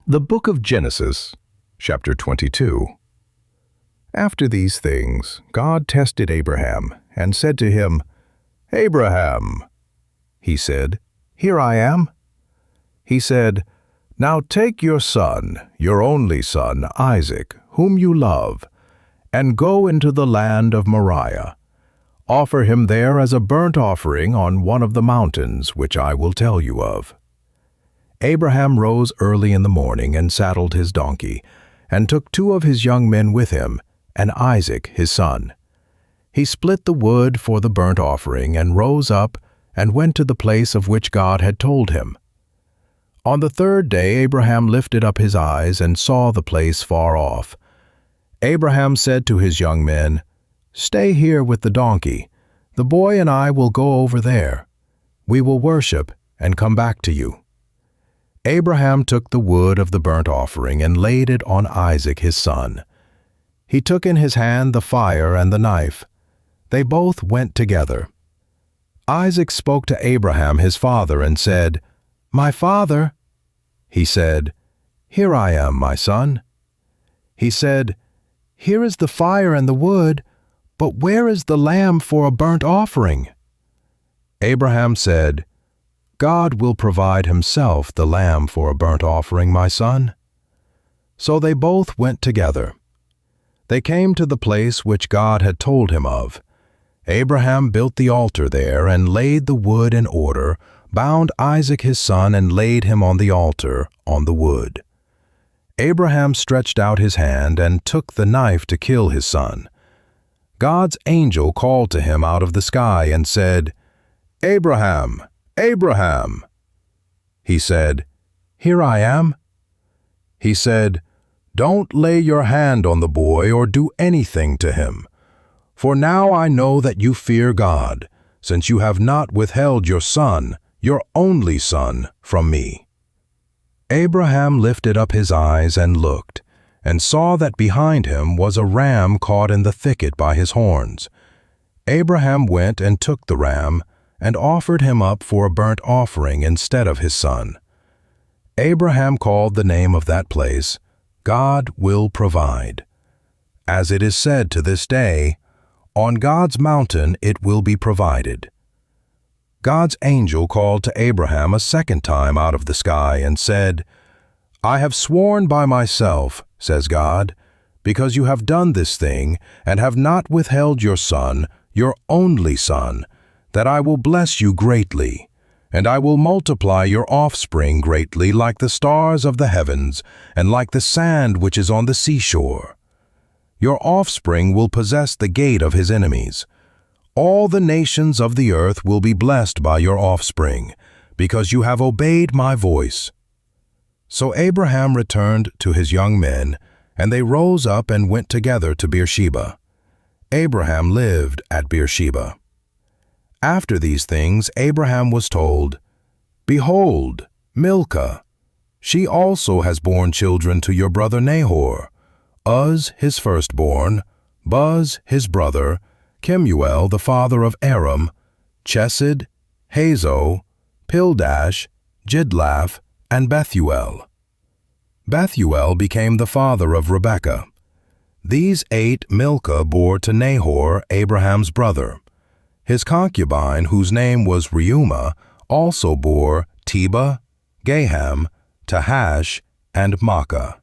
The Book of Genesis, chapter 22. After these things, God tested Abraham and said to him, "Abraham." He said, "Here I am." He said, "Now take your son, your only son, Isaac, whom you love, and go into the land of Moriah. Offer him there as a burnt offering on one of the mountains which I will tell you of." Abraham rose early in the morning and saddled his donkey, and took 2 of his young men with him, and Isaac his son. He split the wood for the burnt offering, and rose up, and went to the place of which God had told him. On the 3rd day Abraham lifted up his eyes, and saw the place far off. Abraham said to his young men, "Stay here with the donkey. The boy and I will go over there. We will worship, and come back to you." Abraham took the wood of the burnt offering and laid it on Isaac his son. He took in his hand the fire and the knife. They both went together. Isaac spoke to Abraham his father and said, "My father." He said, "Here I am, my son." He said, "Here is the fire and the wood, but where is the lamb for a burnt offering?" Abraham said, "God will provide himself the lamb for a burnt offering, my son." So they both went together. They came to the place which God had told him of. Abraham built the altar there and laid the wood in order, bound Isaac his son and laid him on the altar, on the wood. Abraham stretched out his hand and took the knife to kill his son. God's angel called to him out of the sky and said, "Abraham, Abraham." He said, "Here I am." He said, "Don't lay your hand on the boy or do anything to him. For now I know that you fear God, since you have not withheld your son, your only son, from me." Abraham lifted up his eyes and looked, and saw that behind him was a ram caught in the thicket by his horns. Abraham went and took the ram, and offered him up for a burnt offering instead of his son. Abraham called the name of that place, "God will provide." As it is said to this day, "On God's mountain it will be provided." God's angel called to Abraham a second time out of the sky and said, "I have sworn by myself," says God, "because you have done this thing and have not withheld your son, your only son, that I will bless you greatly, and I will multiply your offspring greatly like the stars of the heavens and like the sand which is on the seashore. Your offspring will possess the gate of his enemies. All the nations of the earth will be blessed by your offspring, because you have obeyed my voice." So Abraham returned to his young men, and they rose up and went together to Beersheba. Abraham lived at Beersheba. After these things Abraham was told, "Behold, Milcah, she also has borne children to your brother Nahor, Uz his firstborn, Buz his brother, Kemuel the father of Aram, Chesed, Hazo, Pildash, Jidlaph, and Bethuel." Bethuel became the father of Rebekah. These 8 Milcah bore to Nahor, Abraham's brother. His concubine, whose name was Reumah, also bore Tebah, Gaham, Tahash, and Maacah.